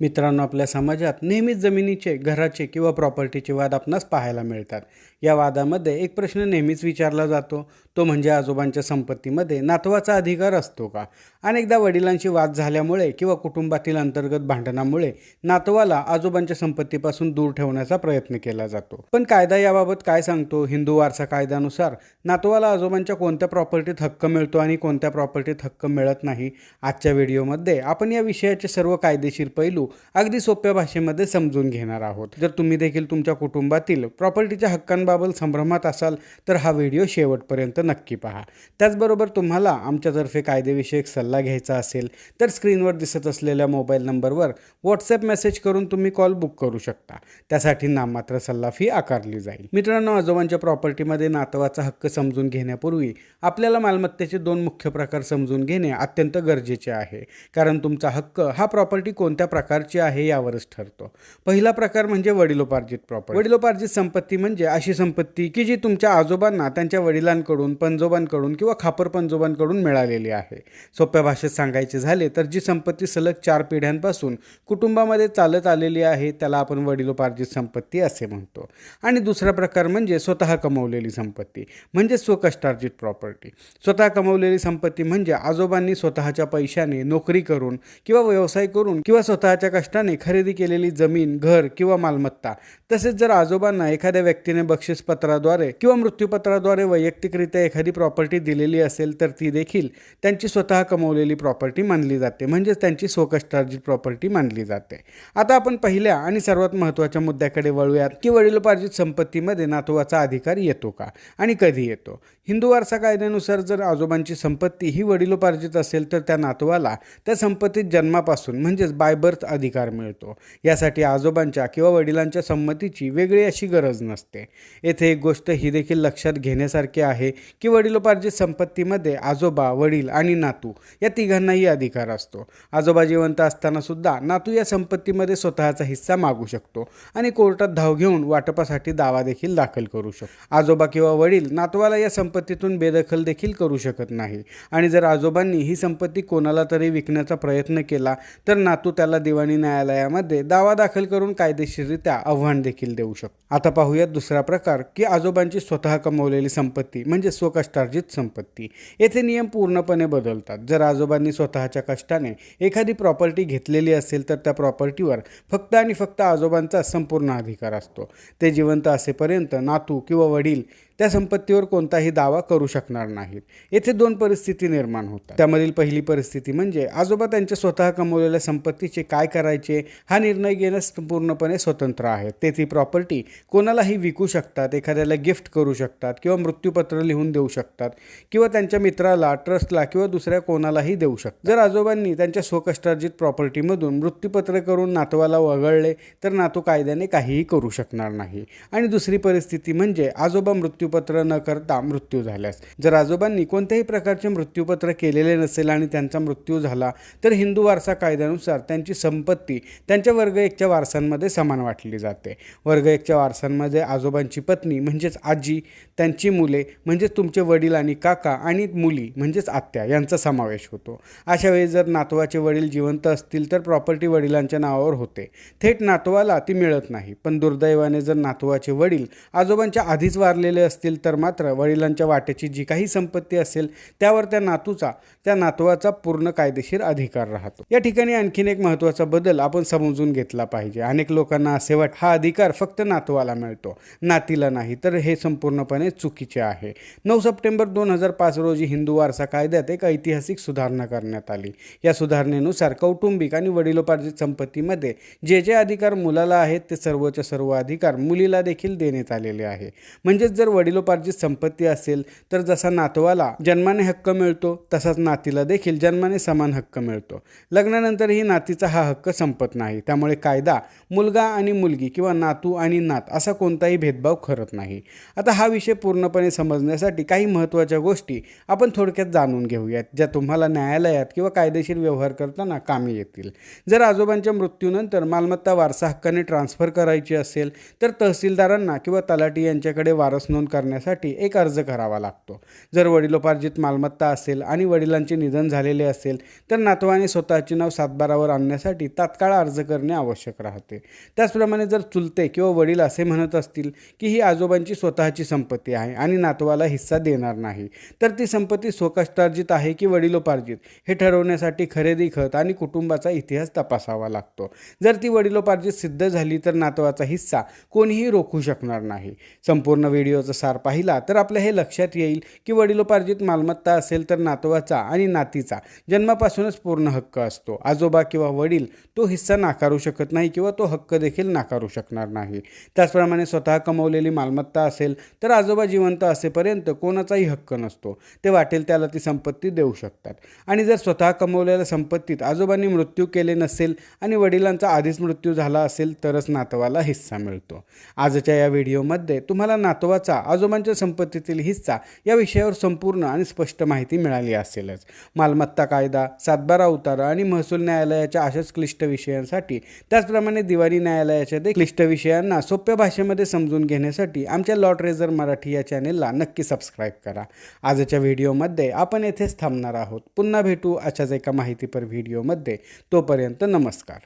मित्रांनो, आपल्या समाजात नेहमीच जमिनीचे, घराचे किंवा प्रॉपर्टीचे वाद आपणास पाहायला मिळतात. या वादामध्ये एक प्रश्न नेहमीच विचारला जातो, तो म्हणजे आजोबांच्या संपत्तीमध्ये नातवाचा अधिकार असतो का? अनेकदा वडिलांशी वाद झाल्यामुळे किंवा कुटुंबातील अंतर्गत भांडणामुळे नातवाला आजोबांच्या संपत्तीपासून दूर ठेवण्याचा प्रयत्न केला जातो. पण कायदा याबाबत काय सांगतो? हिंदू वारसा कायद्यानुसार नातवाला आजोबांच्या कोणत्या प्रॉपर्टीत हक्क मिळतो आणि कोणत्या प्रॉपर्टीत हक्क मिळत नाही? आजच्या व्हिडिओमध्ये आपण या विषयाचे सर्व कायदेशीर पैलू अगदी सोप्या भाषेमध्ये समजून घेणार आहोत. जर तुम्ही देखील तुमच्या कुटुंबातील प्रॉपर्टीच्या हक्कांबाबत संभ्रमात असाल तर हा व्हिडिओ शेवटपर्यंत नक्की पहा. त्याचबरोबर तुम्हाला आमच्यातर्फे कायदेविषयक सल्ला घ्यायचा असेल तर स्क्रीनवर दिसत असलेल्या मोबाईल नंबरवर व्हॉट्सॲप मेसेज करून तुम्ही कॉल बुक करू शकता. त्यासाठी नाममात्र सल्ला फी आकारली जाईल. मित्रांनो, आजोबांच्या प्रॉपर्टीमध्ये नातवाचा हक्क समजून घेण्यापूर्वी आपल्याला मालमत्तेचे दोन मुख्य प्रकार समजून घेणे अत्यंत गरजेचे आहे. कारण तुमचा हक्क हा प्रॉपर्टी कोणत्या प्रकारची आहे यावरच ठरतो. पहिला प्रकार म्हणजे वडिलोपार्जित प्रॉपर्टी. वडिलोपार्जित संपत्ती म्हणजे अशी संपत्ती की जी तुमच्या आजोबांना त्यांच्या वडिलांकडून, पणजोबांकडून किंवा खापर पणजोबांकडून मिळालेली आहे. सोप्या भाषेत सांगायचे झाले तर जी संपत्ती सलग 4 पिढ्यांपासून कुटुंबामध्ये चालत आलेली आहे त्याला आपण वडिलोपार्जित संपत्ती असे म्हणतो. आणि दुसरा प्रकार म्हणजे स्वतः कमवलेली संपत्ती म्हणजे स्वकष्टार्जित प्रॉपर्टी. स्वतः कमवलेली संपत्ती म्हणजे आजोबांनी स्वतःच्या पैशाने नोकरी करून किंवा व्यवसाय करून किंवा स्वतःच्या कष्टाने खरेदी केलेली जमीन, घर किंवा मालमत्ता. तसेच जर आजोबांना एखाद्या व्यक्तीने बक्षीसपत्राद्वारे किंवा मृत्यूपत्राद्वारे वैयक्तिकरित्या एखादी प्रॉपर्टी दिलेली असेल तर ती देखील त्यांची स्वतः कमवलेली प्रॉपर्टी मानली जाते, म्हणजेच त्यांची स्वकष्टार्जित प्रॉपर्टी मानली जाते. आता आपण पहिल्या आणि सर्वात महत्त्वाच्या मुद्द्याकडे वळूयात की वडिलोपार्जित संपत्तीमध्ये नातवाचा अधिकार येतो का आणि कधी येतो. हिंदू वारसा कायद्यानुसार जर आजोबांची संपत्ती ही वडिलोपार्जित असेल तर त्या नातवाला त्या संपत्तीत जन्मापासून म्हणजेच बाय बर्थ अधिकार मिळतो. यासाठी आजोबांच्या किंवा वडिलांच्या संमतीची वेगळी अशी गरज नसते. येथे एक गोष्ट ही देखील लक्षात घेण्यासारखी आहे की वडिलोपार्जित संपत्तीमध्ये आजोबा, वडील आणि नातू या तिघांनाही अधिकार असतो. आजोबा जिवंत असताना सुद्धा नातू या संपत्तीमध्ये स्वतःचा हिस्सा मागू शकतो आणि कोर्टात धाव घेऊन वाटपासाठी दावा देखील दाखल करू शकतो. आजोबा किंवा वडील नातवाला या संपत्तीतून बेदखल देखील करू शकत नाही आणि जर आजोबांनी ही संपत्ती कोणाला तरी विकण्याचा प्रयत्न केला तर नातू त्याला दिवाणी न्यायालयामध्ये दावा दाखल करून कायदेशीररित्या आव्हान देखील देऊ शकतो. आता पाहूयात दुसरा प्रकार की आजोबांची स्वतः कमवलेली संपत्ती म्हणजे स्वकष्टार्जित संपत्ती. येथे नियम पूर्णपणे बदलतात. जर आजोबांनी स्वतःच्या कष्टाने एखादी प्रॉपर्टी घेतलेली असेल तर त्या प्रॉपर्टीवर फक्त आणि फक्त आजोबांचा संपूर्ण अधिकार असतो. ते जिवंत असेपर्यंत नातू किंवा वडील त्या संपत्तीवर कोणताही दावा करू शकणार नाहीत. येथे दोन परिस्थिती निर्माण होतात. त्यामधील पहिली परिस्थिती म्हणजे आजोबा त्यांच्या स्वतः कमवलेल्या संपत्तीचे काय करायचे हा निर्णय घेण्यास पूर्णपणे स्वतंत्र आहेत. ते ती प्रॉपर्टी कोणालाही विकू शकतात, एखाद्याला गिफ्ट करू शकतात किंवा मृत्यूपत्र लिहून देऊ शकतात किंवा त्यांच्या मित्राला, ट्रस्टला किंवा दुसऱ्या कोणालाही देऊ शकतात. जर आजोबांनी त्यांच्या स्वकष्टार्जित प्रॉपर्टीमधून मृत्यूपत्र करून नातवाला वगळले तर नातू कायद्याने काहीही करू शकणार नाही. आणि दुसरी परिस्थिती म्हणजे आजोबा मृत्यूपत्र न करता मृत्यू झाल्यास. जर आजोबांनी कोणत्याही प्रकारचे मृत्यूपत्र केलेले नसेल आणि त्यांचा मृत्यू झाला तर हिंदू वारसा कायद्यानुसार त्यांची संपत्ती त्यांच्या वर्ग 1च्या वारसांमध्ये समान वाटली जाते. वर्ग 1च्या वारसांमध्ये आजोबांची पत्नी म्हणजेच आजी, त्यांची मुले म्हणजेच तुमचे वडील आणि काका आणि मुली म्हणजेच आत्या यांचा समावेश होतो. अशा वेळी जर नातवाचे वडील जिवंत असतील तर प्रॉपर्टी वडिलांच्या नावावर होते. थेट नातवाला ती मिळत नाही. पण दुर्दैवाने जर नातवाचे वडील आजोबांच्या आधीच वारलेले असतील तर मात्र वडिलांच्या वाट्याची जी काही संपत्ती असेल त्यावर त्या नातवाचा पूर्ण कायदेशीर अधिकार राहतो. या ठिकाणी आणखीन एक महत्त्वाचा बदल आपण समजून घेतला पाहिजे. अनेक लोकांना असे वाटते हा अधिकार फक्त नातवाला मिळतो, नातीला नाही, तर हे संपूर्णपणे चुकीचे आहे. 9 सप्टेंबर 2005 रोजी हिंदू वारसा कायद्यात एक ऐतिहासिक सुधारणा करण्यात आली. या सुधारणेनुसार कौटुंबिक आणि वडिलोपार्जित संपत्तीमध्ये जे जे अधिकार मुलाला आहेत ते सर्वच्या सर्व अधिकार मुलीला देखील देण्यात आलेले आहे. म्हणजेच जर वडिलोपार्जित संपत्ती असेल तर जसा नातवाला जन्माने हक्क मिळतो तसाच नातीला देखील जन्माने समान हक्क मिळतो. लग्नानंतरही नातीचा हा हक्क संपत नाही. त्यामुळे कायदा मुलगा आणि मुलगी किंवा नातू आणि नात असा कोणताही भेदभाव करत नाही. आता हा विषय पूर्णपणे समजण्यासाठी काही महत्त्वाच्या गोष्टी आपण थोडक्यात जाणून घेऊयात ज्या तुम्हाला न्यायालयात किंवा कायदेशीर व्यवहार करताना कामी येतील. जर आजोबांच्या मृत्यूनंतर मालमत्ता वारसा हक्काने ट्रान्सफर करायची असेल तर तहसीलदारांना किंवा तलाठी यांच्याकडे वारस नोंद करण्यासाठी एक अर्ज करावा लागतो. जर वडिलोपार्जित मालमत्ता असेल आणि वडिलांचे निधन झालेले असेल तर नातवाने स्वतःचे नाव सातबारावर आणण्यासाठी तात्काळ अर्ज करणे आवश्यक राहते. त्याचप्रमाणे जर चुलते किंवा वडील असे म्हणत असतील की ही आजोबांची स्वतःची संपत्ती आहे आणि नातवाला हिस्सा देणार नाही, तर ती संपत्ती स्वकष्टार्जित आहे की वडिलोपार्जित हे ठरवण्यासाठी खरेदी खत आणि कुटुंबाचा इतिहास तपासावा लागतो. जर ती वडिलोपार्जित सिद्ध झाली तर नातवाचा हिस्सा कोणीही रोखू शकणार नाही. संपूर्ण व्हिडिओचा सार पाहिला तर आपल्या हे लक्षात येईल की वडिलोपार्जित मालमत्ता असेल तर नातवाचा आणि नातीचा जन्मापासूनच पूर्ण हक्क असतो. आजोबा किंवा वडील तो हिस्सा नाकारू शकत नाही किंवा तो हक्क देखील नाकारू शकणार नाही. त्याचप्रमाणे स्वतः कमवलेली मालमत्ता असेल तर आजोबा जिवंत असेपर्यंत कोणाचाही हक्क नसतो. ते वाटेल त्याला ती संपत्ती देऊ शकतात. आणि जर स्वतः कमवलेल्या संपत्तीत आजोबांनी मृत्यू केले नसेल आणि वडिलांचा आधीच मृत्यू झाला असेल तरच नातवाला हिस्सा मिळतो. आजच्या या व्हिडिओमध्ये तुम्हाला नातवाचा आजोबांच्या संपत्तीतील हिस्सा या विषयावर संपूर्ण आणि स्पष्ट माहिती मिळाली असेलच. मालमत्ता कायदा, सातबारा उतारा आणि महसूल न्यायालयाच्या अशाच क्लिष्ट विषयांसाठी, त्याचप्रमाणे दिवाणी न्यायालयाच्या क्लिष्ट विषयांना सोप्या भाषेमध्ये समजून घेण्यासाठी आमच्या लॉ ट्रेझर मराठी या चॅनेलला नक्की सबस्क्राईब करा. आजच्या व्हिडिओमध्ये आपण येथेच थांबणार आहोत. पुन्हा भेटू अशाच एका माहितीपर व्हिडिओमध्ये. तोपर्यंत नमस्कार.